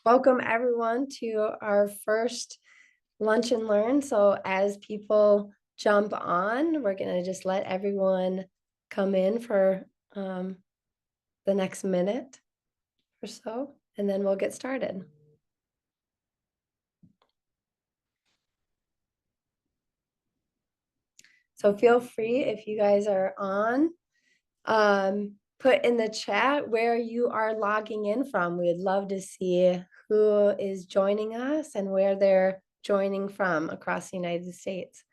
Welcome everyone to our first Lunch and Learn. So as people jump on, we're gonna just let everyone come in for the next minute or so, and then we'll get started. So feel free if you guys are on, put in the chat where you are logging in from. We'd love to see who is joining us and where they're joining from across the United States.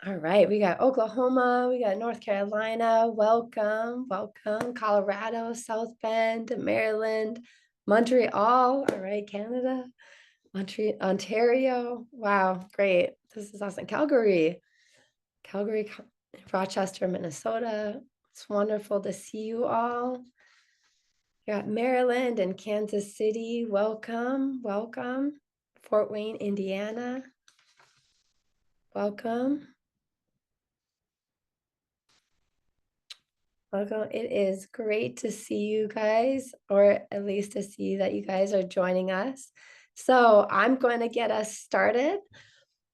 All right, we got Oklahoma, we got North Carolina, welcome, welcome, Colorado, South Bend, Maryland, Montreal, all right, Canada, Ontario, wow, great, this is awesome, Calgary, Rochester, Minnesota, it's wonderful to see you all. You got Maryland and Kansas City, welcome, welcome, Fort Wayne, Indiana, welcome. Welcome. It is great to see you guys, or at least to see that you guys are joining us. So I'm going to get us started.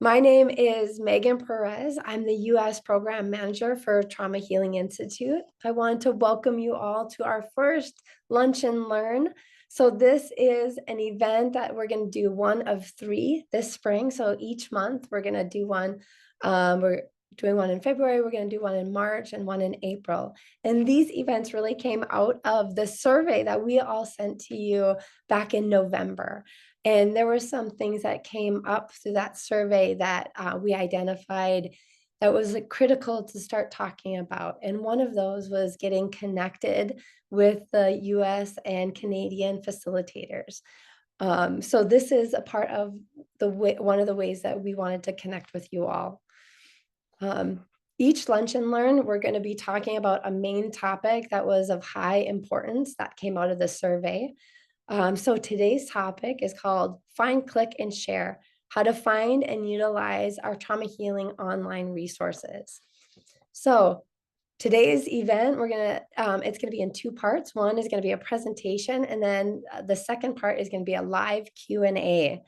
My name is Megan Perez. I'm the U.S. Program Manager for Trauma Healing Institute. I want to welcome you all to our first Lunch and Learn. So this is an event that we're going to do one of 3 this spring. So each month we're going to do one. We're doing one in February, we're going to do one in March and one in April. And these events really came out of the survey that we all sent to you back in November. And there were some things that came up through that survey that we identified that was critical to start talking about. And one of those was getting connected with the US and Canadian facilitators. So this is a part of one of the ways that we wanted to connect with you all. Each Lunch and Learn, we're going to be talking about a main topic that was of high importance that came out of the survey. So today's topic is called Find, Click, and Share, how to find and utilize our trauma healing online resources. So today's event, it's gonna be in 2 parts. One is gonna be a presentation, and then the second part is gonna be a live Q&A.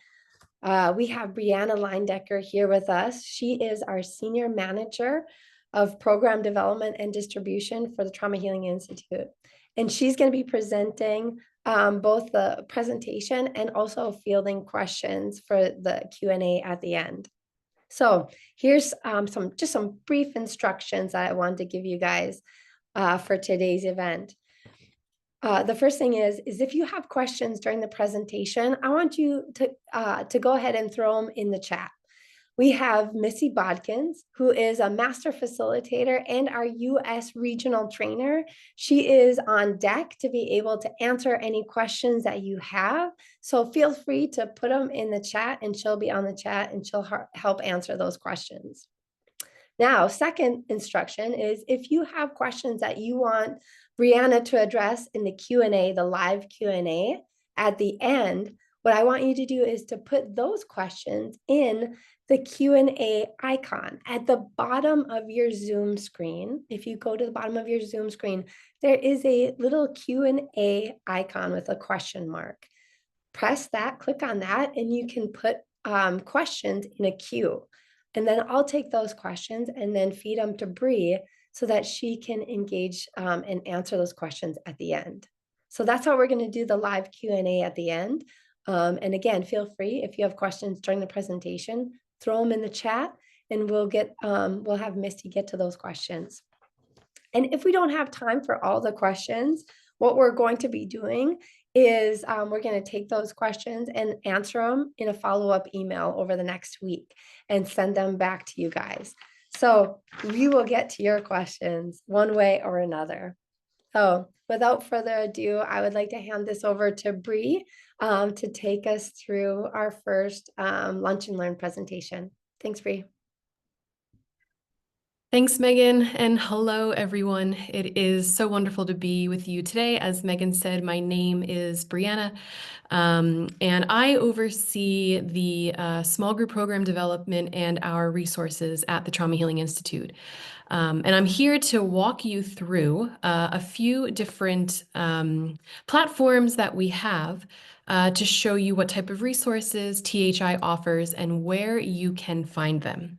We have Brianna Leindecker here with us. She is our Senior Manager of Program Development and Distribution for the Trauma Healing Institute. And she's going to be presenting both the presentation and also fielding questions for the Q&A at the end. So here's some brief instructions that I wanted to give you guys for today's event. The first thing is if you have questions during the presentation, I want you to go ahead and throw them in the chat. We have Missy Bodkins, who is a master facilitator and our U.S. regional trainer. She is on deck to be able to answer any questions that you have. So feel free to put them in the chat, and she'll be on the chat and she'll help answer those questions. Now, second instruction is if you have questions that you want Brianna to address in the Q&A, the live Q&A at the end, what I want you to do is to put those questions in the Q&A icon at the bottom of your Zoom screen. If you go to the bottom of your Zoom screen, there is a little Q&A icon with a question mark. Press that, click on that, and you can put questions in a queue. And then I'll take those questions and then feed them to Bree so that she can engage and answer those questions at the end. So that's how we're going to do the live Q&A at the end. And again, feel free if you have questions during the presentation, throw them in the chat, and we'll have Misty get to those questions. And if we don't have time for all the questions, what we're going to be doing is we're going to take those questions and answer them in a follow-up email over the next week and send them back to you guys. So we will get to your questions one way or another. So without further ado, I would like to hand this over to Bree to take us through our first Lunch and Learn presentation. Thanks, Bree. Thanks, Megan, and hello, everyone. It is so wonderful to be with you today. As Megan said, my name is Brianna, and I oversee the small group program development and our resources at the Trauma Healing Institute. And I'm here to walk you through a few different platforms that we have to show you what type of resources THI offers and where you can find them.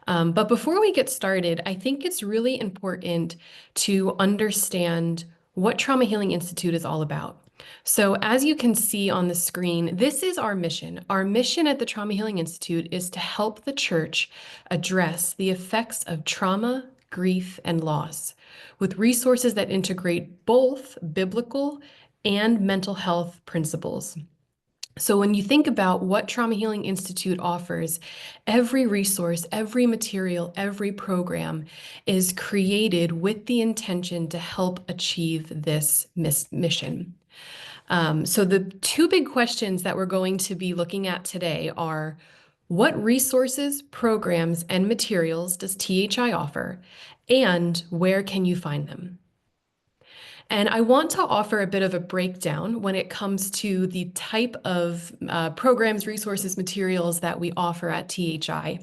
But before we get started, I think it's really important to understand what Trauma Healing Institute is all about. So, as you can see on the screen, this is our mission. Our mission at the Trauma Healing Institute is to help the church address the effects of trauma, grief, and loss with resources that integrate both biblical and mental health principles. So when you think about what Trauma Healing Institute offers, every resource, every material, every program is created with the intention to help achieve this mission. So the two big questions that we're going to be looking at today are, what resources, programs, and materials does THI offer, and where can you find them? And I want to offer a bit of a breakdown when it comes to the type of programs, resources, materials that we offer at THI.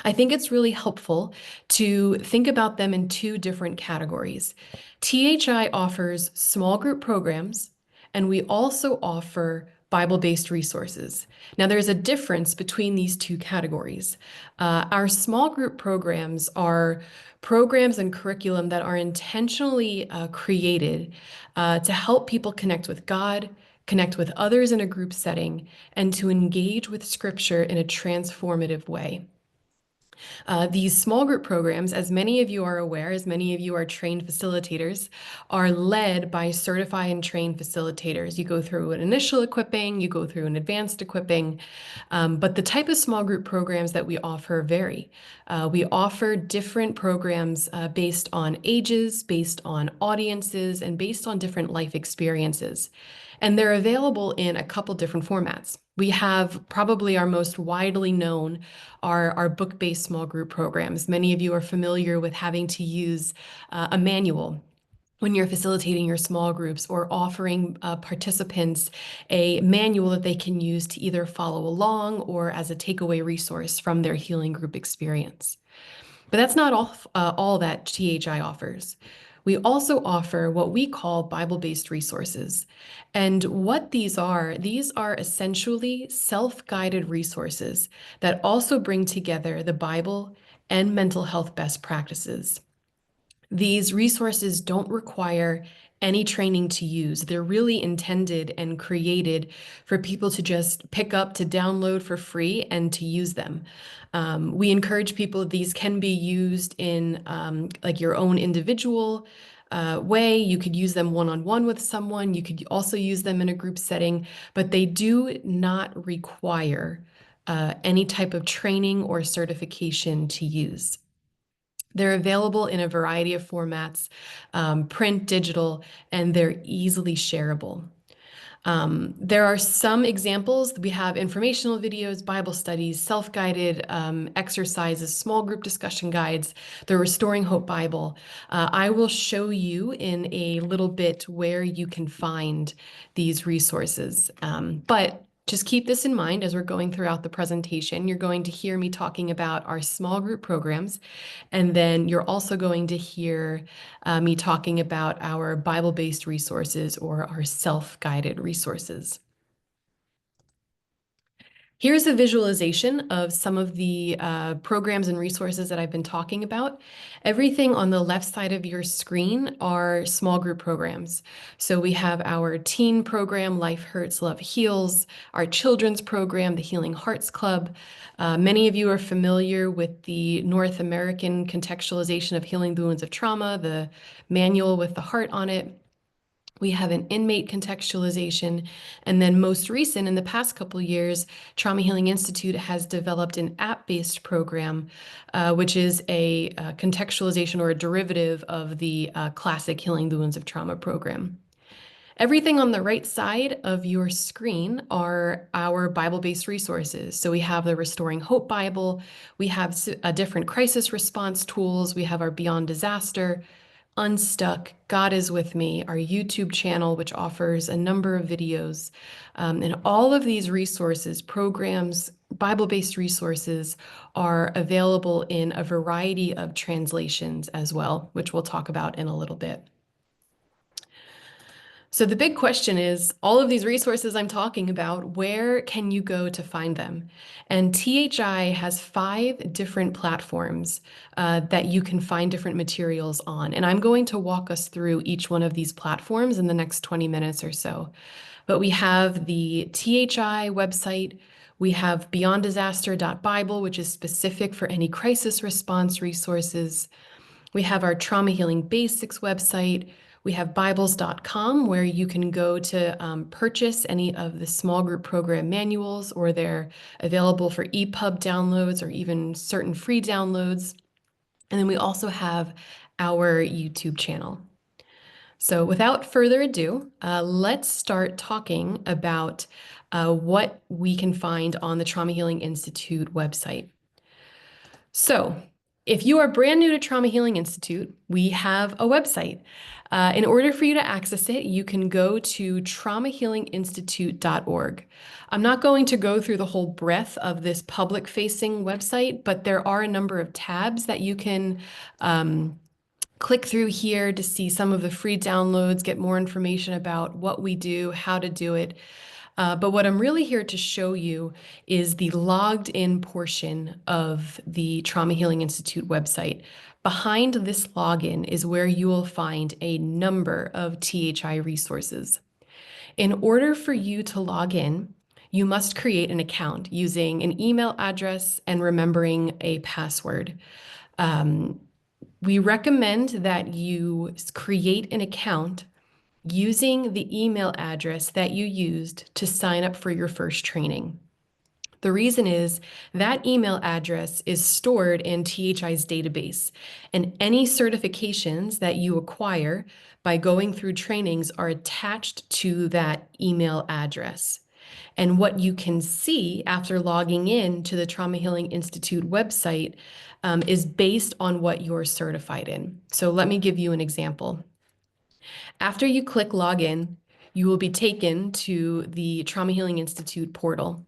I think it's really helpful to think about them in two different categories. THI offers small group programs, and we also offer Bible-based resources. Now, there's a difference between these two categories. Our small group programs are programs and curriculum that are intentionally created to help people connect with God, connect with others in a group setting, and to engage with Scripture in a transformative way. These small group programs, as many of you are aware, as many of you are trained facilitators, are led by certified and trained facilitators. You go through an initial equipping, you go through an advanced equipping, but the type of small group programs that we offer vary. We offer different programs based on ages, based on audiences, and based on different life experiences. And they're available in a couple different formats. We have probably our most widely known are our book-based small group programs. Many of you are familiar with having to use a manual when you're facilitating your small groups or offering participants a manual that they can use to either follow along or as a takeaway resource from their healing group experience. But that's not all that THI offers. We also offer what we call Bible-based resources. And what these are essentially self-guided resources that also bring together the Bible and mental health best practices. These resources don't require any training to use. They're really intended and created for people to just pick up, to download for free, and to use them. We encourage people, these can be used in like your own individual way. You could use them one-on-one with someone. You could also use them in a group setting, but they do not require any type of training or certification to use. They're available in a variety of formats, print, digital, and they're easily shareable. There are some examples. We have informational videos, Bible studies, self-guided exercises, small group discussion guides, the Restoring Hope Bible. I will show you in a little bit where you can find these resources. But just keep this in mind as we're going throughout the presentation. You're going to hear me talking about our small group programs, and then you're also going to hear me talking about our Bible-based resources or our self-guided resources. Here's a visualization of some of the programs and resources that I've been talking about. Everything on the left side of your screen are small group programs. So we have our teen program, Life Hurts, Love Heals, our children's program, the Healing Hearts Club. Many of you are familiar with the North American contextualization of healing the wounds of trauma, the manual with the heart on it. We have an inmate contextualization. And then most recent, in the past couple of years, Trauma Healing Institute has developed an app-based program, which is a contextualization or a derivative of the classic Healing the Wounds of Trauma program. Everything on the right side of your screen are our Bible-based resources. So we have the Restoring Hope Bible, we have different crisis response tools, we have our Beyond Disaster, Unstuck, God is With Me, our YouTube channel, which offers a number of videos. And all of these resources, programs, Bible-based resources are available in a variety of translations as well, which we'll talk about in a little bit. So the big question is, all of these resources I'm talking about, where can you go to find them? And THI has 5 different platforms that you can find different materials on. And I'm going to walk us through each one of these platforms in the next 20 minutes or so. But we have the THI website, we have beyonddisaster.bible, which is specific for any crisis response resources. We have our Trauma Healing Basics website. We have Bibles.com, where you can go to purchase any of the small group program manuals, or they're available for EPUB downloads or even certain free downloads. And then we also have our YouTube channel. So without further ado, let's start talking about what we can find on the Trauma Healing Institute website. So if you are brand new to Trauma Healing Institute, we have a website. In order for you to access it, you can go to traumahealinginstitute.org. I'm not going to go through the whole breadth of this public-facing website, but there are a number of tabs that you can click through here to see some of the free downloads, get more information about what we do, how to do it. But what I'm really here to show you is the logged in portion of the Trauma Healing Institute website. Behind this login is where you will find a number of THI resources. In order for you to log in, you must create an account using an email address and remembering a password. We recommend that you create an account using the email address that you used to sign up for your first training. The reason is that email address is stored in THI's database, and any certifications that you acquire by going through trainings are attached to that email address. And what you can see after logging in to the Trauma Healing Institute website is based on what you're certified in. So let me give you an example. After you click login, you will be taken to the Trauma Healing Institute portal.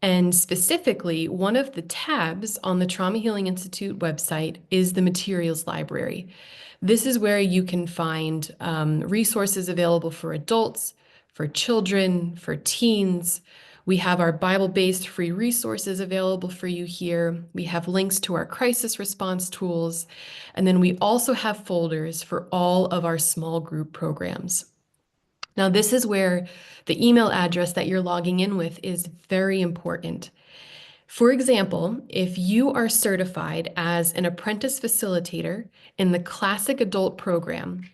And specifically, one of the tabs on the Trauma Healing Institute website is the Materials Library. This is where you can find resources available for adults, for children, for teens. We have our Bible-based free resources available for you here. We have links to our crisis response tools. And then we also have folders for all of our small group programs. Now, this is where the email address that you're logging in with is very important. For example, if you are certified as an apprentice facilitator in the Classic Adult program,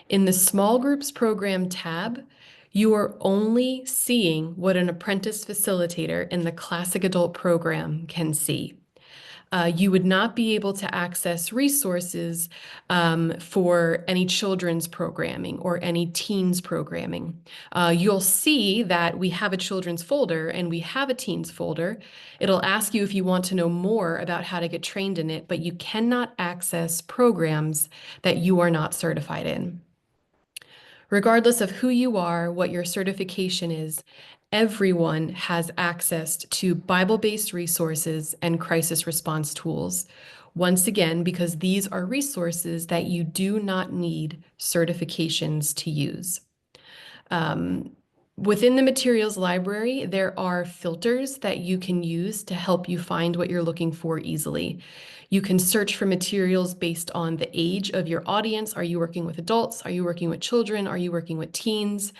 in the Small Groups Program tab, you are only seeing what an apprentice facilitator in the Classic Adult program can see. You would not be able to access resources for any children's programming or any teens programming. You'll see that we have a children's folder and we have a teens folder. It'll ask you if you want to know more about how to get trained in it, but you cannot access programs that you are not certified in. Regardless of who you are, what your certification is, everyone has access to Bible-based resources and crisis response tools. Once again, because these are resources that you do not need certifications to use. Within the materials library, there are filters that you can use to help you find what you're looking for easily. You can search for materials based on the age of your audience. Are you working with adults? Are you working with children? Are you working with teens?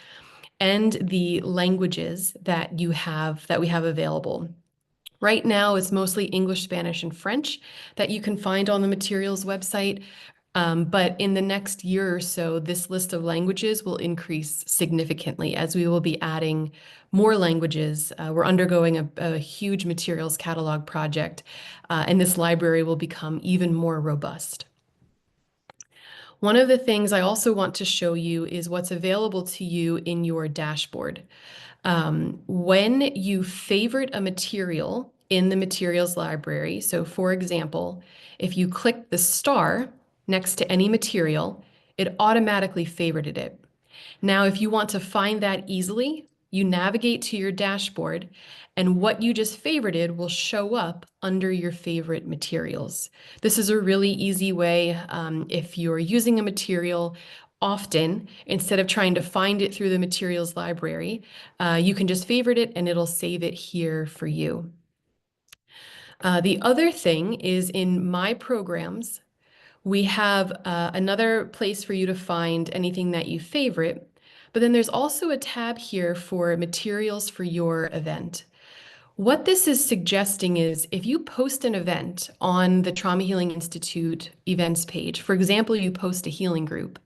And the languages that we have available. Right now, it's mostly English, Spanish, and French that you can find on the materials website. But in the next year or so, this list of languages will increase significantly as we will be adding more languages. We're undergoing a huge materials catalog project, and this library will become even more robust. One of the things I also want to show you is what's available to you in your dashboard. When you favorite a material in the materials library, so for example, if you click the star next to any material, it automatically favorited it. Now, if you want to find that easily, you navigate to your dashboard, and what you just favorited will show up under your favorite materials. This is a really easy way if you're using a material often, instead of trying to find it through the materials library, you can just favorite it and it'll save it here for you. The other thing is in My Programs, we have another place for you to find anything that you favorite, but then there's also a tab here for materials for your event. What this is suggesting is if you post an event on the Trauma Healing Institute events page, for example, you post a healing group,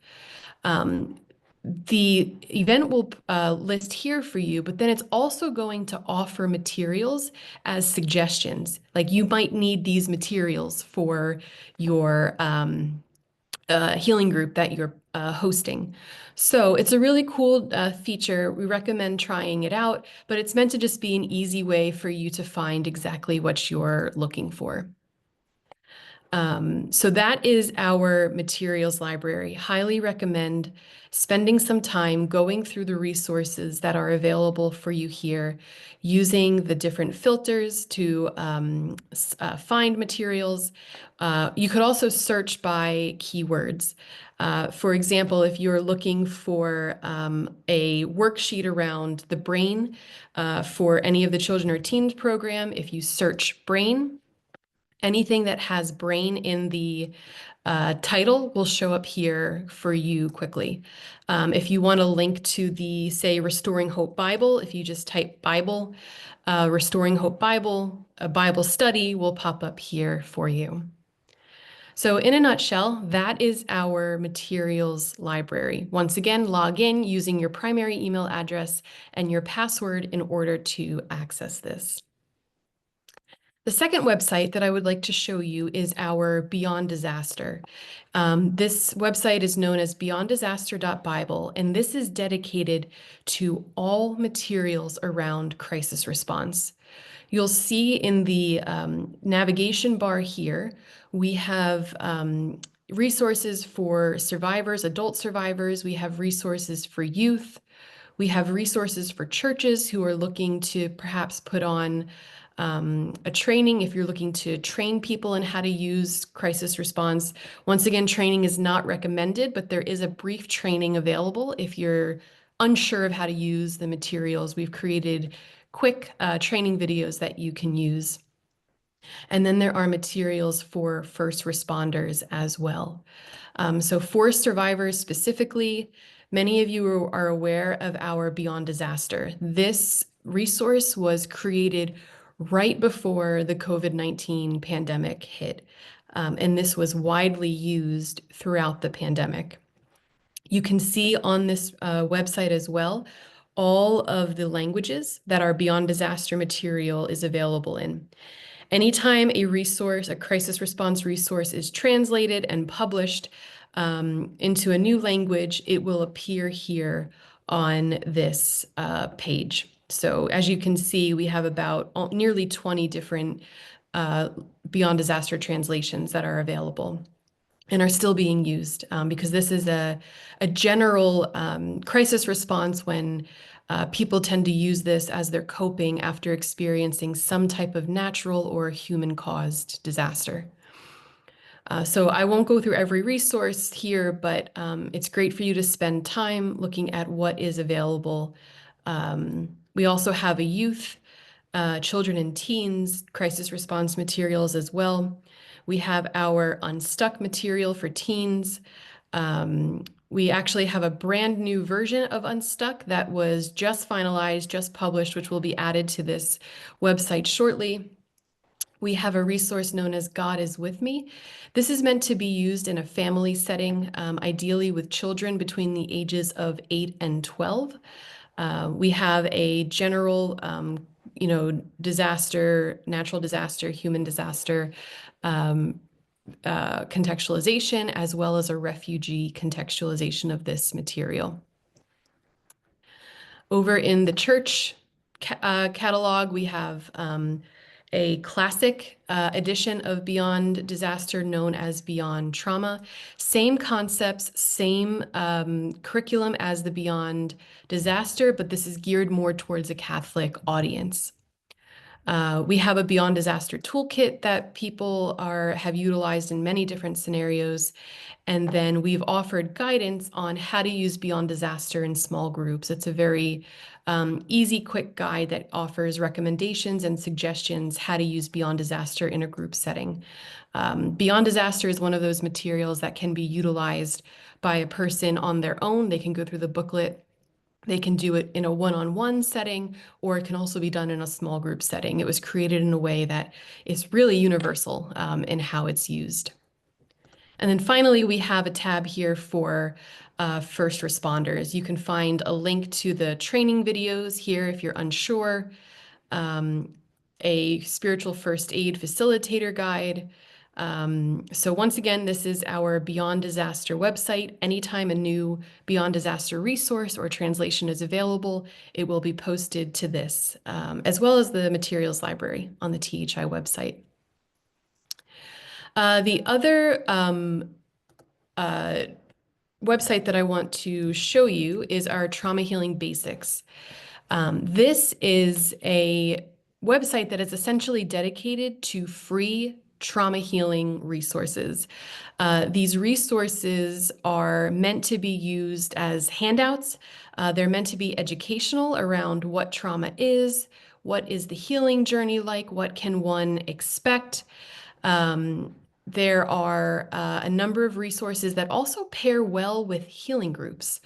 the event will list here for you, but then it's also going to offer materials as suggestions. Like you might need these materials for your healing group that you're hosting. So it's a really cool feature. We recommend trying it out, but it's meant to just be an easy way for you to find exactly what you're looking for. So that is our materials library. Highly recommend spending some time going through the resources that are available for you here, using the different filters to find materials. You could also search by keywords. For example, if you're looking for a worksheet around the brain for any of the children or teens program, if you search brain, anything that has brain in the title will show up here for you quickly. If you want to link to the, say, Restoring Hope Bible, if you just type Bible, Restoring Hope Bible, a Bible study will pop up here for you. So in a nutshell, that is our materials library. Once again, log in using your primary email address and your password in order to access this. The second website that I would like to show you is our Beyond Disaster. This website is known as beyonddisaster.bible, and this is dedicated to all materials around crisis response. You'll see in the navigation bar here, we have resources for survivors, adult survivors. We have resources for youth. We have resources for churches who are looking to perhaps put on a training if you're looking to train people in how to use crisis response. Once again, training is not recommended, but there is a brief training available if you're unsure of how to use the materials. We've created quick training videos that you can use. And then there are materials for first responders as well. So for survivors specifically, many of you are aware of our Beyond Disaster. This resource was created right before the COVID-19 pandemic hit, and this was widely used throughout the pandemic. You can see on this website as well all of the languages that our Beyond Disaster material is available in. Anytime a resource, a crisis response resource, is translated and published into a new language, it will appear here on this page. So as you can see, we have about nearly 20 different Beyond Disaster translations that are available and are still being used because this is a general crisis response when people tend to use this as they're coping after experiencing some type of natural or human-caused disaster. So I won't go through every resource here, but it's great for you to spend time looking at what is available. We also have a youth, children and teens crisis response materials as well. We have our Unstuck material for teens. We actually have a brand new version of Unstuck that was just finalized, just published, which will be added to this website shortly. We have a resource known as God is With Me. This is meant to be used in a family setting, ideally with children between the ages of 8 and 12. We have a general, disaster, natural disaster, human disaster contextualization as well as a refugee contextualization of this material. Over in the church catalog, we have a classic edition of Beyond Disaster known as Beyond Trauma. Same concepts, same curriculum as the Beyond Disaster, but this is geared more towards a Catholic audience. We have a Beyond Disaster toolkit that people have utilized in many different scenarios. And then we've offered guidance on how to use Beyond Disaster in small groups. It's a very easy, quick guide that offers recommendations and suggestions how to use Beyond Disaster in a group setting. Beyond Disaster is one of those materials that can be utilized by a person on their own. They can go through the booklet. They can do it in a one-on-one setting, or it can also be done in a small group setting. It was created in a way that is really universal in how it's used. And then finally, we have a tab here for first responders. You can find a link to the training videos here if you're unsure, a spiritual first aid facilitator guide. So once again, this is our Beyond Disaster website. Anytime a new Beyond Disaster resource or translation is available, it will be posted to this, as well as the Materials Library on the THI website. The other website that I want to show you is our Trauma Healing Basics. This is a website that is essentially dedicated to free trauma healing resources. These resources are meant to be used as handouts. They're meant to be educational around what trauma is, what is the healing journey like, what can one expect. There are a number of resources that also pair well with healing groups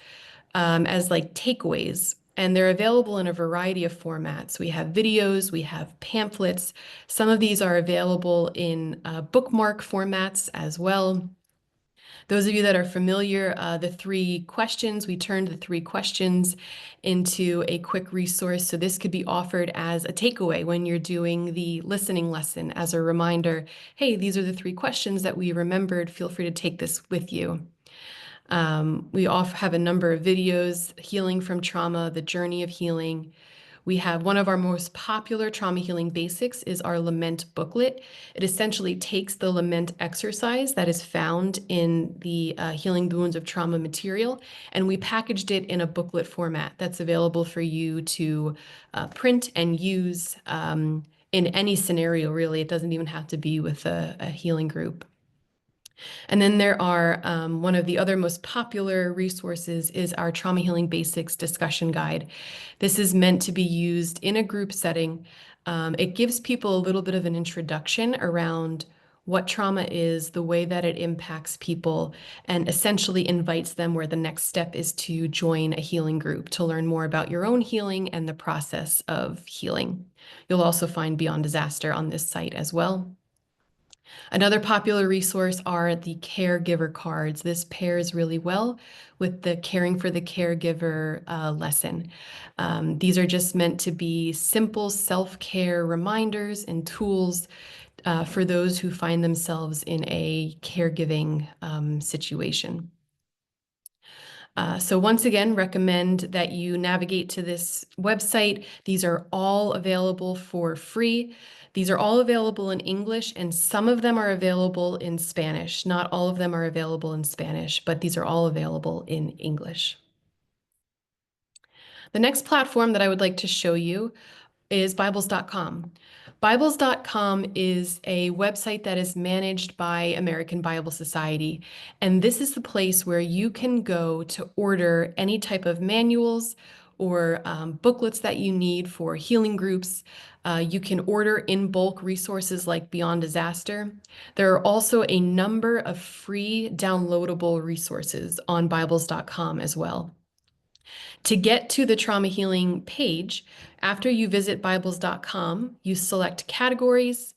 as like takeaways. And they're available in a variety of formats. We have videos, we have pamphlets. Some of these are available in bookmark formats as well. Those of you that are familiar, the 3 questions, we turned the 3 questions into a quick resource. So this could be offered as a takeaway when you're doing the listening lesson as a reminder, hey, these are the 3 questions that we remembered. Feel free to take this with you. We also have a number of videos, healing from trauma, the journey of healing. We have one of our most popular trauma healing basics is our lament booklet. It essentially takes the lament exercise that is found in the Healing the Wounds of Trauma material, and we packaged it in a booklet format that's available for you to print and use in any scenario, really. It doesn't even have to be with a healing group. And then there are one of the other most popular resources is our Trauma Healing Basics discussion guide. This is meant to be used in a group setting. It gives people a little bit of an introduction around what trauma is, the way that it impacts people, and essentially invites them where the next step is to join a healing group to learn more about your own healing and the process of healing. You'll also find Beyond Disaster on this site as well. Another popular resource are the caregiver cards. This pairs really well with the caring for the caregiver lesson. These are just meant to be simple self-care reminders and tools for those who find themselves in a caregiving situation. So once again, recommend that you navigate to this website. These are all available for free. These are all available in English, and some of them are available in Spanish. Not all of them are available in Spanish, but these are all available in English. The next platform that I would like to show you is Bibles.com. Bibles.com is a website that is managed by American Bible Society, and this is the place where you can go to order any type of manuals or booklets that you need for healing groups. You can order in bulk resources like Beyond Disaster. There are also a number of free downloadable resources on Bibles.com as well. To get to the trauma healing page, after you visit Bibles.com, you select categories,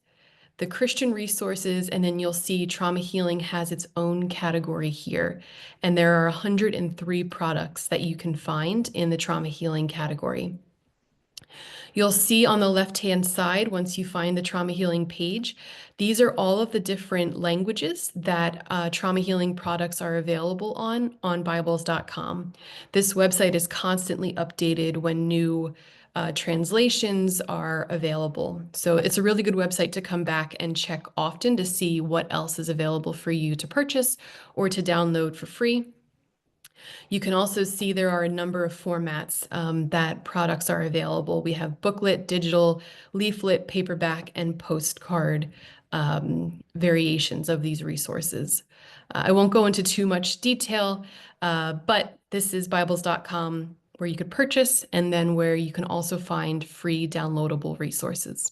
the Christian resources, and then you'll see trauma healing has its own category here. And there are 103 products that you can find in the trauma healing category. You'll see on the left-hand side, once you find the trauma healing page, these are all of the different languages that trauma healing products are available on Bibles.com. This website is constantly updated when new translations are available. So it's a really good website to come back and check often to see what else is available for you to purchase or to download for free. You can also see there are a number of formats that products are available. We have booklet, digital, leaflet, paperback, and postcard variations of these resources. I won't go into too much detail, but this is Bibles.com where you could purchase and then where you can also find free downloadable resources.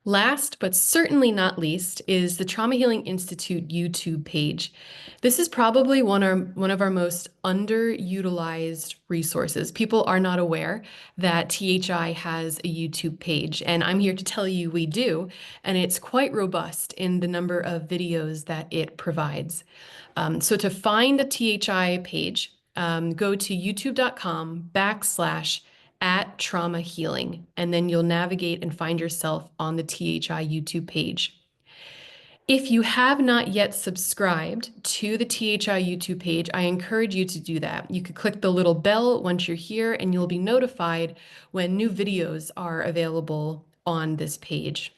Last, but certainly not least, is the Trauma Healing Institute YouTube page. This is probably one of our most underutilized resources. People are not aware that THI has a YouTube page, and I'm here to tell you we do, and it's quite robust in the number of videos that it provides. So to find the THI page, go to youtube.com/@trauma healing, and then you'll navigate and find yourself on the THI YouTube page. If you have not yet subscribed to the THI YouTube page, I encourage you to do that. You could click the little bell once you're here, and you'll be notified when new videos are available on this page.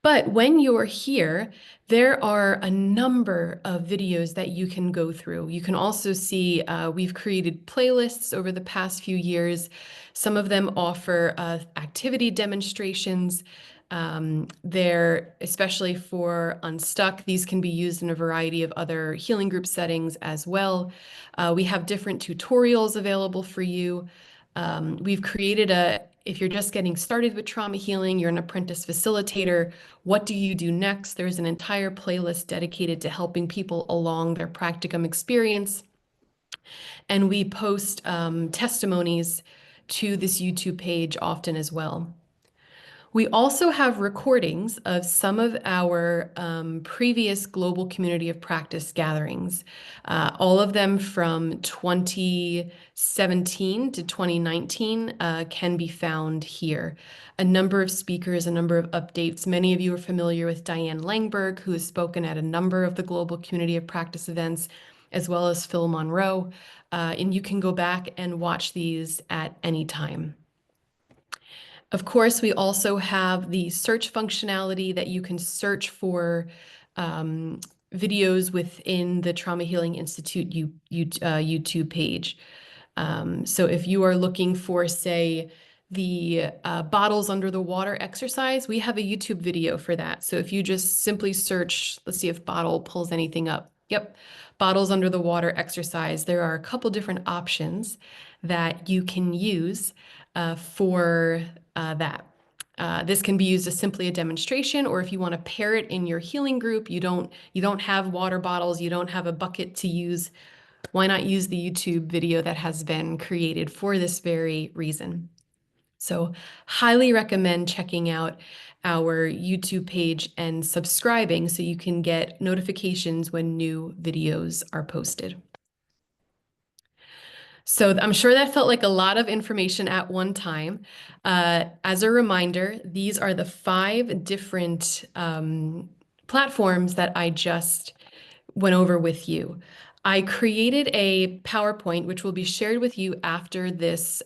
But when you're here, there are a number of videos that you can go through. You can also see we've created playlists over the past few years. Some of them offer activity demonstrations. They're especially for Unstuck. These can be used in a variety of other healing group settings as well. We have different tutorials available for you. We've created if you're just getting started with trauma healing, you're an apprentice facilitator, what do you do next? There's an entire playlist dedicated to helping people along their practicum experience. And we post testimonies to this YouTube page often as well. We also have recordings of some of our previous global community of practice gatherings, all of them from 2017 to 2019 can be found here. A number of speakers, a number of updates. Many of you are familiar with Diane Langberg, who has spoken at a number of the global community of practice events, as well as Phil Monroe. And you can go back and watch these at any time. Of course, we also have the search functionality that you can search for videos within the Trauma Healing Institute YouTube page. So if you are looking for, say, the bottles under the water exercise, we have a YouTube video for that. So if you just simply search, let's see if bottle pulls anything up. Yep, bottles under the water exercise. There are a couple different options that you can use for that. This can be used as simply a demonstration, or if you want to pair it in your healing group, you don't have water bottles, you don't have a bucket to use, why not use the YouTube video that has been created for this very reason? So highly recommend checking out our YouTube page and subscribing so you can get notifications when new videos are posted. So I'm sure that felt like a lot of information at one time. As a reminder, these are the 5 different platforms that I just went over with you. I created a PowerPoint, which will be shared with you after this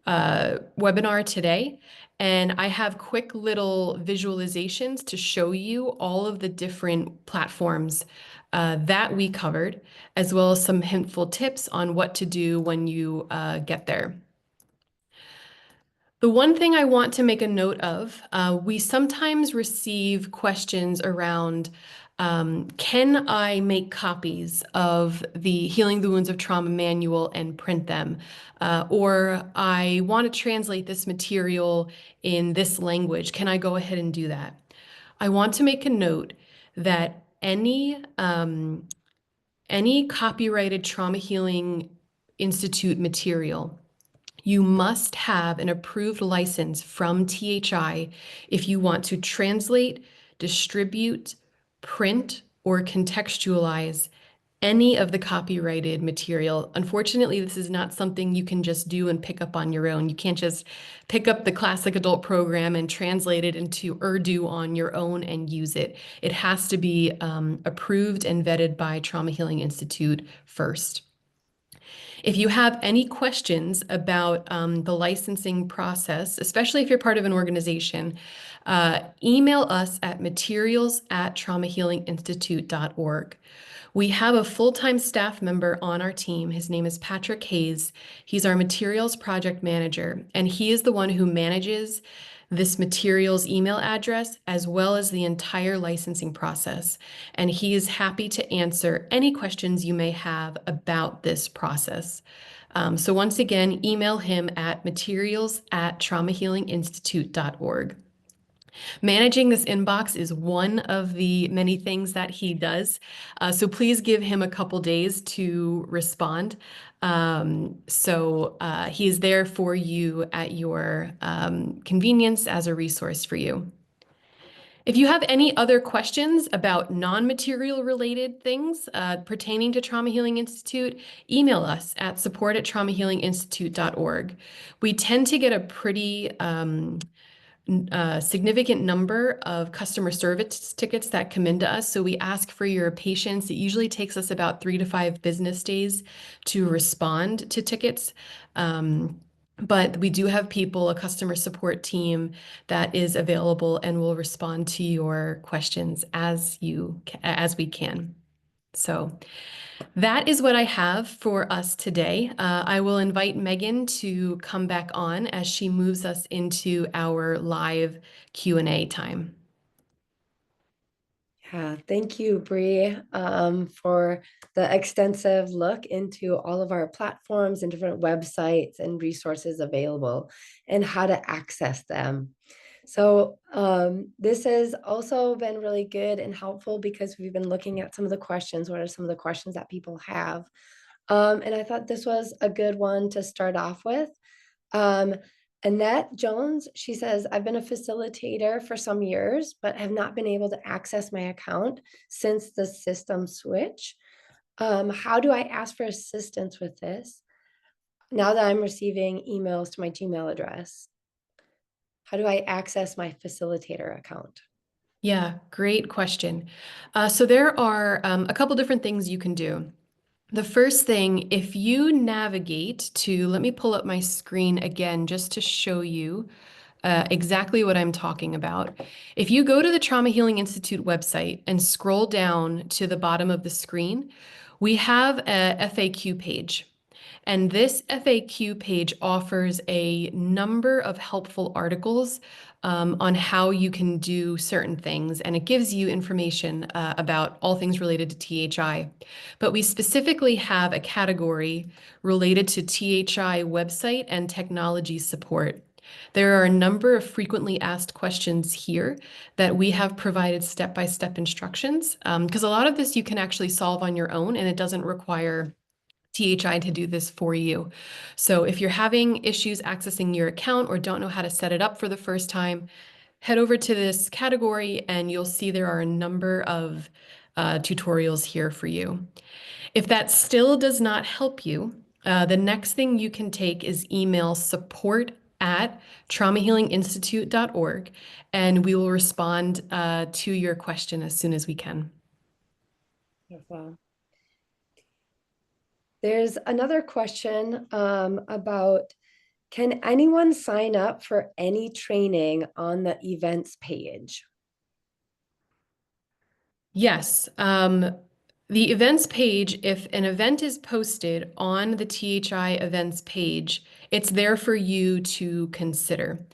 webinar today. And I have quick little visualizations to show you all of the different platforms that we covered, as well as some hintful tips on what to do when you get there. The one thing I want to make a note of, we sometimes receive questions around, can I make copies of the Healing the Wounds of Trauma manual and print them? Or I want to translate this material in this language. Can I go ahead and do that? I want to make a note that any copyrighted Trauma Healing Institute material, you must have an approved license from THI if you want to translate, distribute, print, or contextualize any of the copyrighted material. Unfortunately, this is not something you can just do and pick up on your own. You can't just pick up the classic adult program and translate it into Urdu on your own and use it. It has to be approved and vetted by Trauma Healing Institute first. If you have any questions about the licensing process, especially if you're part of an organization, email us at materials@traumahealinginstitute.org. We have a full-time staff member on our team. His name is Patrick Hayes. He's our materials project manager, and he is the one who manages this materials email address as well as the entire licensing process. And he is happy to answer any questions you may have about this process. So once again, email him at materials@traumahealinginstitute.org. Managing this inbox is one of the many things that he does. So please give him a couple days to respond. He is there for you at your convenience as a resource for you. If you have any other questions about non-material related things pertaining to Trauma Healing Institute, email us at support@traumahealinginstitute.org. We tend to get a pretty significant number of customer service tickets that come into us. So we ask for your patience. It usually takes us about 3 to 5 business days to respond to tickets. But we do have people, a customer support team that is available and will respond to your questions as we can. So that is what I have for us today. I will invite Megan to come back on as she moves us into our live Q&A time. Yeah, thank you, Bree, for the extensive look into all of our platforms and different websites and resources available and how to access them. So this has also been really good and helpful because we've been looking at some of the questions. What are some of the questions that people have? And I thought this was a good one to start off with. Annette Jones, she says, I've been a facilitator for some years, but have not been able to access my account since the system switch. How do I ask for assistance with this now that I'm receiving emails to my Gmail address? How do I access my facilitator account? Yeah, great question. So there are a couple different things you can do. The first thing, if you navigate to, let me pull up my screen again just to show you exactly what I'm talking about. If you go to the Trauma Healing Institute website and scroll down to the bottom of the screen, we have a FAQ page. And this FAQ page offers a number of helpful articles on how you can do certain things, and it gives you information about all things related to THI. But we specifically have a category related to THI website and technology support. There are a number of frequently asked questions here that we have provided step-by-step instructions, because a lot of this you can actually solve on your own, and it doesn't require THI to do this for you. So if you're having issues accessing your account or don't know how to set it up for the first time, head over to this category and you'll see there are a number of tutorials here for you. If that still does not help you, the next thing you can take is email support@traumahealinginstitute.org, and we will respond to your question as soon as we can. Wonderful. There's another question about, can anyone sign up for any training on the events page? Yes. The events page, if an event is posted on the THI events page, it's there for you to consider.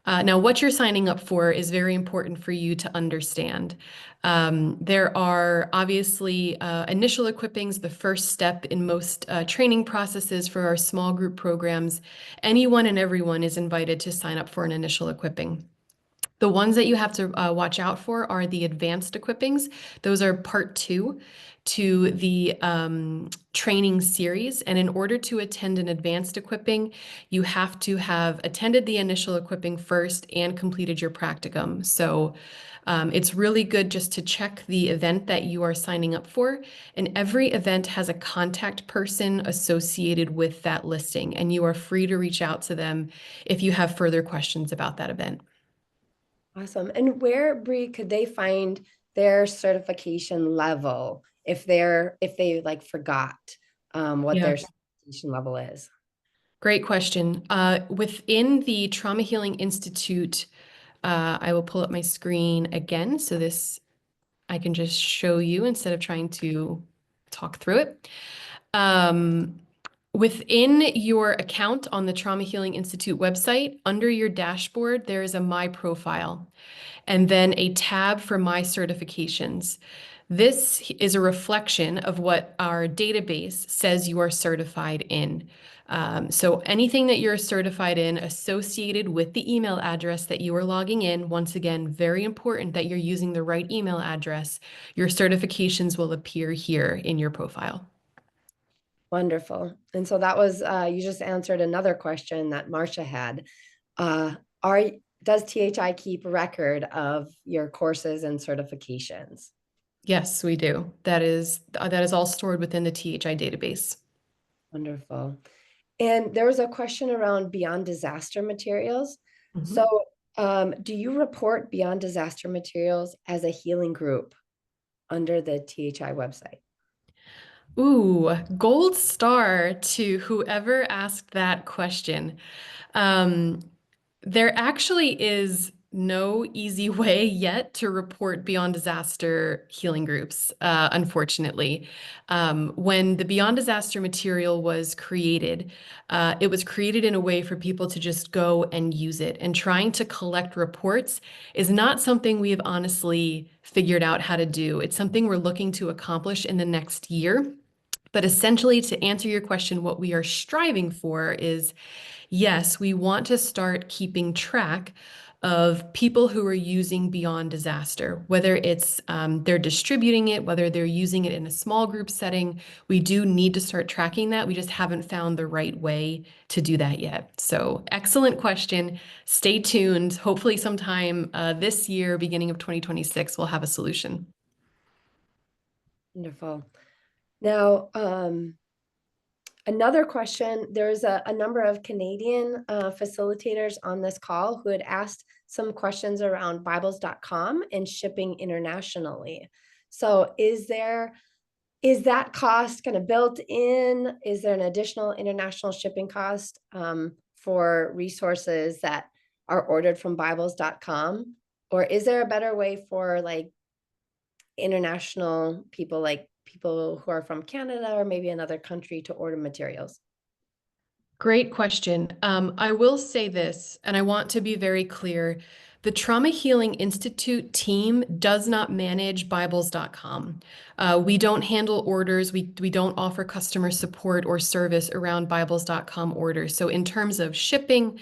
Now, what you're signing up for is very important for you to understand. There are obviously initial equippings, the first step in most training processes for our small group programs. Anyone and everyone is invited to sign up for an initial equipping. The ones that you have to watch out for are the advanced equippings. Those are part two to the training series. And in order to attend an advanced equipping, you have to have attended the initial equipping first and completed your practicum. So it's really good just to check the event that you are signing up for. And every event has a contact person associated with that listing, and you are free to reach out to them if you have further questions about that event. Awesome. And where, Bree, could they find their certification level if they like forgot what Yeah. their certification level is? Great question. Within the Trauma Healing Institute, I will pull up my screen again so this I can just show you instead of trying to talk through it. Um, Within your account on the Trauma Healing Institute website, under your dashboard, there is a My Profile and then a tab for My Certifications. This is a reflection of what our database says you are certified in. So anything that you're certified in associated with the email address that you are logging in, once again, very important that you're using the right email address. Your certifications will appear here in your profile. Wonderful. And so that was you just answered another question that Marcia had. Uh, are does THI keep record of your courses and certifications? Yes, we do. That is all stored within the THI database. Wonderful. And there was a question around beyond disaster materials. Mhm. So, do you report beyond disaster materials as a healing group under the THI website? Ooh, gold star to whoever asked that question. Um, there actually is no easy way yet to report beyond disaster healing groups, unfortunately. When the beyond disaster material was created, it was created in a way for people to just go and use it. And trying to collect reports is not something we have honestly figured out how to do. It's something we're looking to accomplish in the next year. But essentially, to answer your question, what we are striving for is yes, we want to start keeping track of people who are using Beyond Disaster, whether it's they're distributing it, whether they're using it in a small group setting. We do need to start tracking that. We just haven't found the right way to do that yet. So, excellent question. Stay tuned. Hopefully, sometime this year, beginning of 2026, we'll have a solution. Wonderful. Now, another question, there's a number of Canadian facilitators on this call who had asked some questions around Bibles.com and shipping internationally. So is that cost kind of built in? Is there an additional international shipping cost for resources that are ordered from Bibles.com? Or is there a better way for like international people, like people who are from Canada or maybe another country, to order materials? Great question. I will say this, and I want to be very clear. The Trauma Healing Institute team does not manage Bibles.com. We don't handle orders. We don't offer customer support or service around Bibles.com orders. So in terms of shipping,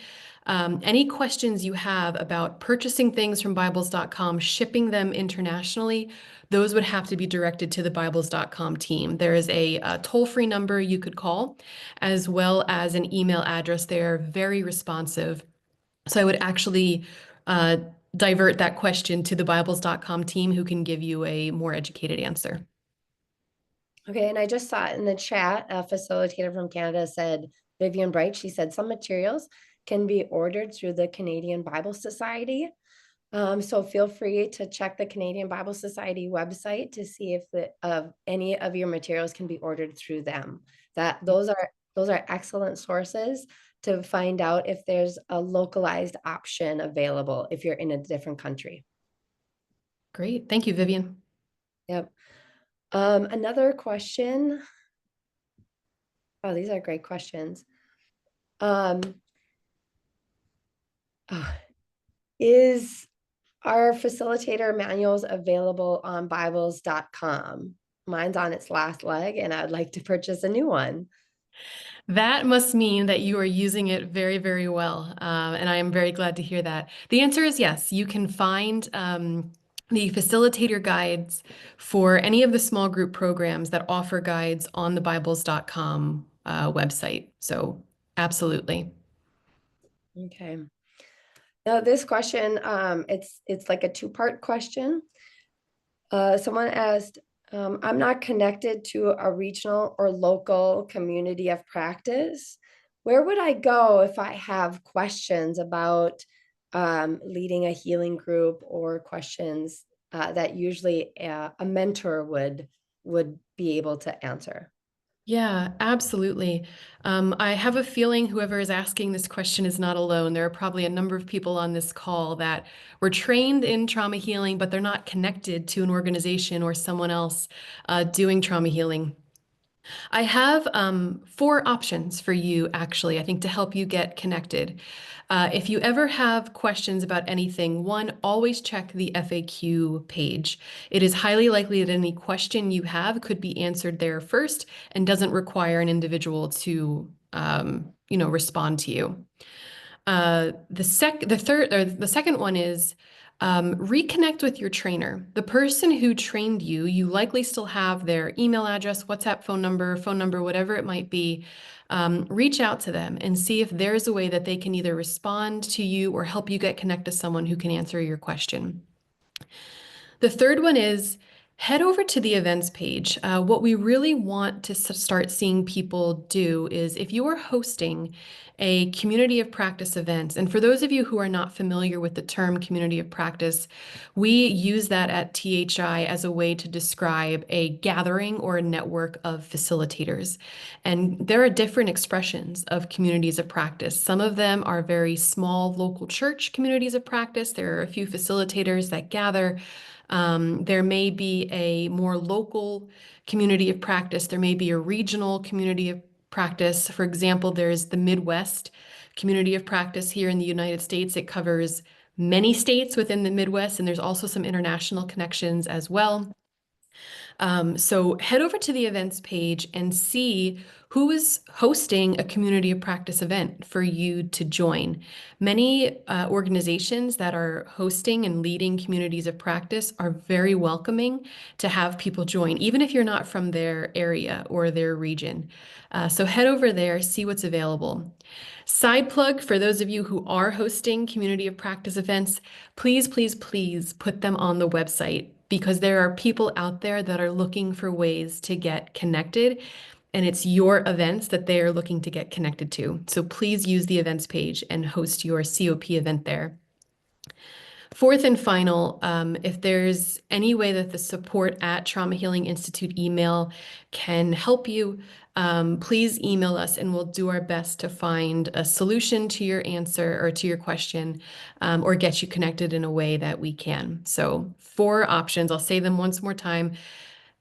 any questions you have about purchasing things from Bibles.com, shipping them internationally, those would have to be directed to the Bibles.com team. There is a toll-free number you could call, as well as an email address. They are very responsive. So I would actually uh, divert that question to the Bibles.com team, who can give you a more educated answer. Okay, and I just saw it in the chat. A facilitator from Canada said, Vivian Bright, she said some materials can be ordered through the Canadian Bible Society. So feel free to check the Canadian Bible Society website to see if any of your materials can be ordered through them. That those are excellent sources to find out if there's a localized option available if you're in a different country. Great. Thank you, Vivian. Yep. Another question. Oh, these are great questions. Um, oh, is our facilitator manuals available on Bibles.com? Mine's on its last leg, and I'd like to purchase a new one. That must mean that you are using it very, very well. And I am very glad to hear that. The answer is yes. You can find the facilitator guides for any of the small group programs that offer guides on the Bibles.com website. So, absolutely. Okay. Now this question, it's like a two-part question. Someone asked, I'm not connected to a regional or local community of practice. Where would I go if I have questions about leading a healing group, or questions that usually a mentor would be able to answer? Yeah, absolutely. I have a feeling whoever is asking this question is not alone. There are probably a number of people on this call that were trained in trauma healing, but they're not connected to an organization or someone else doing trauma healing. I have four options for you, actually, I think, to help you get connected. If you ever have questions about anything, one, always check the FAQ page. It is highly likely that any question you have could be answered there first and doesn't require an individual to, respond to you. The second one is reconnect with your trainer. The person who trained you, you likely still have their email address, WhatsApp phone number, whatever it might be. Reach out to them and see if there's a way that they can either respond to you or help you get connected to someone who can answer your question. The third one is head over to the events page. What we really want to start seeing people do is if you are hosting a community of practice events, and for those of you who are not familiar with the term community of practice, we use that at THI as a way to describe a gathering or a network of facilitators. And there are different expressions of communities of practice. Some of them are very small local church communities of practice. There are a few facilitators that gather. There may be a more local community of practice. There may be a regional community of practice. For example, there's the Midwest community of practice here in the United States. It covers many states within the Midwest, and there's also some international connections as well. So head over to the events page and see who is hosting a community of practice event for you to join. Many organizations that are hosting and leading communities of practice are very welcoming to have people join, even if you're not from their area or their region. So head over there, see what's available. Side plug for those of you who are hosting community of practice events, please, please, please put them on the website because there are people out there that are looking for ways to get connected, and it's your events that they are looking to get connected to. So please use the events page and host your COP event there. Fourth and final, if there's any way that the support at Trauma Healing Institute email can help you, please email us and we'll do our best to find a solution to your answer or to your question, or get you connected in a way that we can. So four options, I'll say them once more time.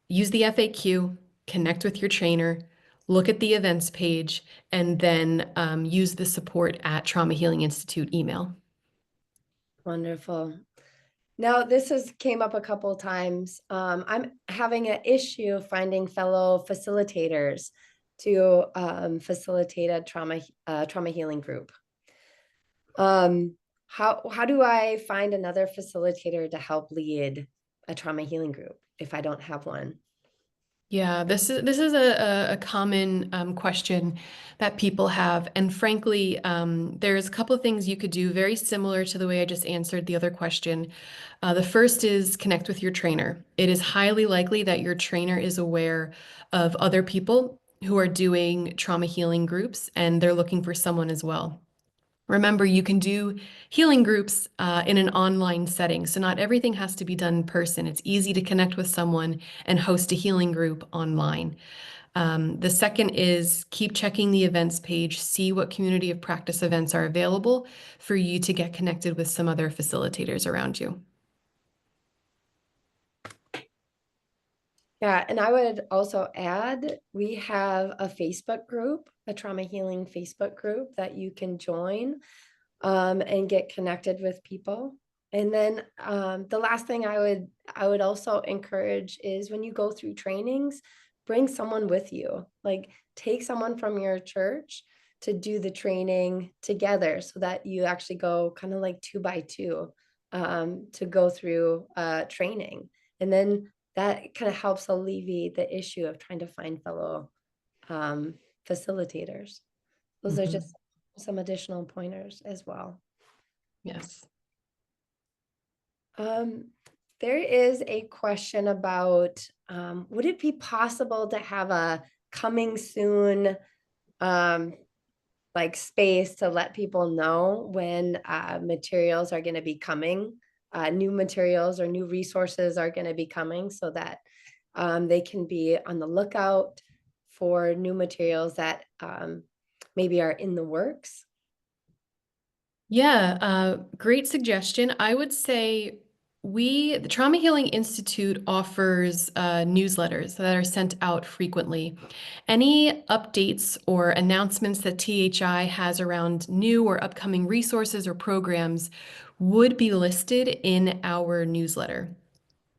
Use the FAQ, connect with your trainer, look at the events page, and then use the support at Trauma Healing Institute email. Wonderful. Now, this has came up a couple of times. I'm having an issue finding fellow facilitators to facilitate a trauma healing group. How do I find another facilitator to help lead a trauma healing group if I don't have one? Yeah, this is a common question that people have, and frankly, there's a couple of things you could do very similar to the way I just answered the other question. The first is connect with your trainer. It is highly likely that your trainer is aware of other people who are doing trauma healing groups, and they're looking for someone as well. Remember, you can do healing groups in an online setting, so not everything has to be done in person. It's easy to connect with someone and host a healing group online. The second is keep checking the events page, see what community of practice events are available for you to get connected with some other facilitators around you. Yeah, and I would also add, we have a Facebook group, a trauma healing Facebook group that you can join and get connected with people. And then the last thing I would also encourage is when you go through trainings, bring someone with you. Like take someone from your church to do the training together so that you actually go kind of like 2 by 2 to go through training. And then that kind of helps alleviate the issue of trying to find fellow facilitators. Those are Mhm. just some additional pointers as well. Yes. Um, there is a question about would it be possible to have a coming soon like space to let people know when materials are going to be coming, new materials or new resources are going to be coming so that they can be on the lookout for new materials that maybe are in the works. Yeah, great suggestion. I would say the Trauma Healing Institute offers newsletters that are sent out frequently. Any updates or announcements that THI has around new or upcoming resources or programs would be listed in our newsletter.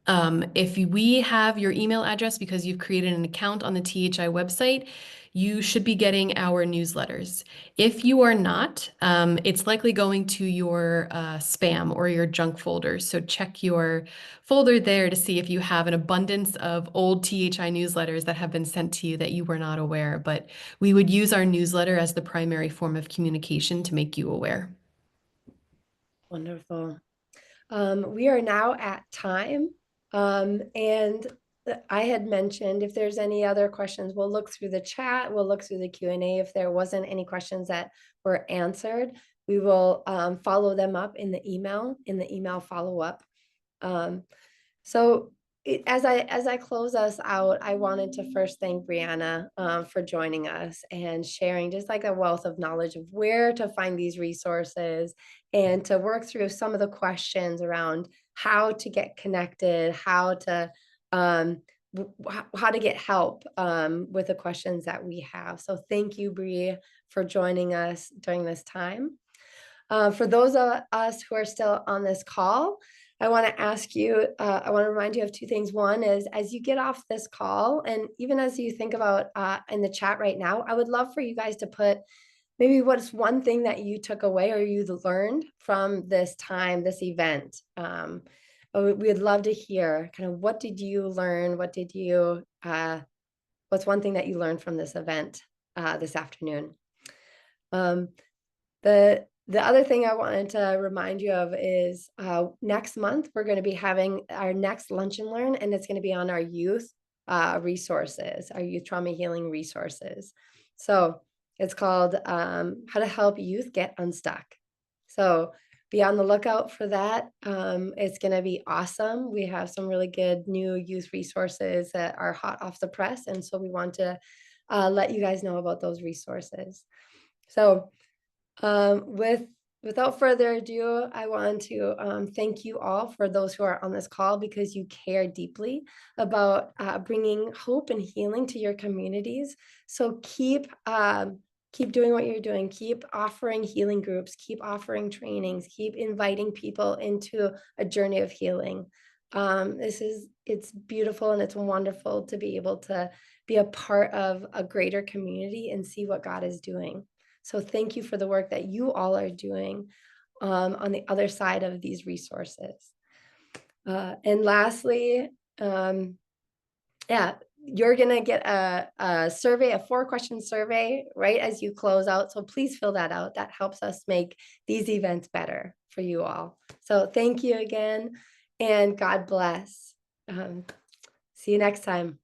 If we have your email address because you've created an account on the THI website, you should be getting our newsletters. If you are not, it's likely going to your spam or your junk folder. So check your folder there to see if you have an abundance of old THI newsletters that have been sent to you that you were not aware. But we would use our newsletter as the primary form of communication to make you aware. Wonderful. We are now at time. And I had mentioned if there's any other questions, we'll look through the chat, we'll look through the Q&A. If there wasn't any questions that were answered, we will follow them up in the email follow-up. So as I close us out, I wanted to first thank Brianna for joining us and sharing just like a wealth of knowledge of where to find these resources and to work through some of the questions around how to get connected, um, how to get help with the questions that we have. So thank you, Bri, for joining us during this time. For those of us who are still on this call, I want to ask you, I want to remind you of 2 things. One is as you get off this call, and even as you think about in the chat right now, I would love for you guys to put maybe what's one thing that you took away or you learned from this time, this event. We'd love to hear kind of what did you learn? What's one thing that you learned from this event this afternoon? Um, the other thing I wanted to remind you of is next month, we're going to be having our next Lunch and Learn, and it's going to be on our youth resources, our youth trauma healing resources. So it's called How to Help Youth Get Unstuck. So be on the lookout for that. It's going to be awesome. We have some really good new youth resources that are hot off the press. And so we want to let you guys know about those resources. So without further ado, I want to thank you all for those who are on this call because you care deeply about bringing hope and healing to your communities. So keep doing what you're doing. Keep offering healing groups. Keep offering trainings. Keep inviting people into a journey of healing. It's beautiful and it's wonderful to be able to be a part of a greater community and see what God is doing. So thank you for the work that you all are doing on the other side of these resources. And lastly, yeah, you're going to get a survey, a 4-question survey, right, as you close out. So please fill that out. That helps us make these events better for you all. So thank you again, and God bless. See you next time.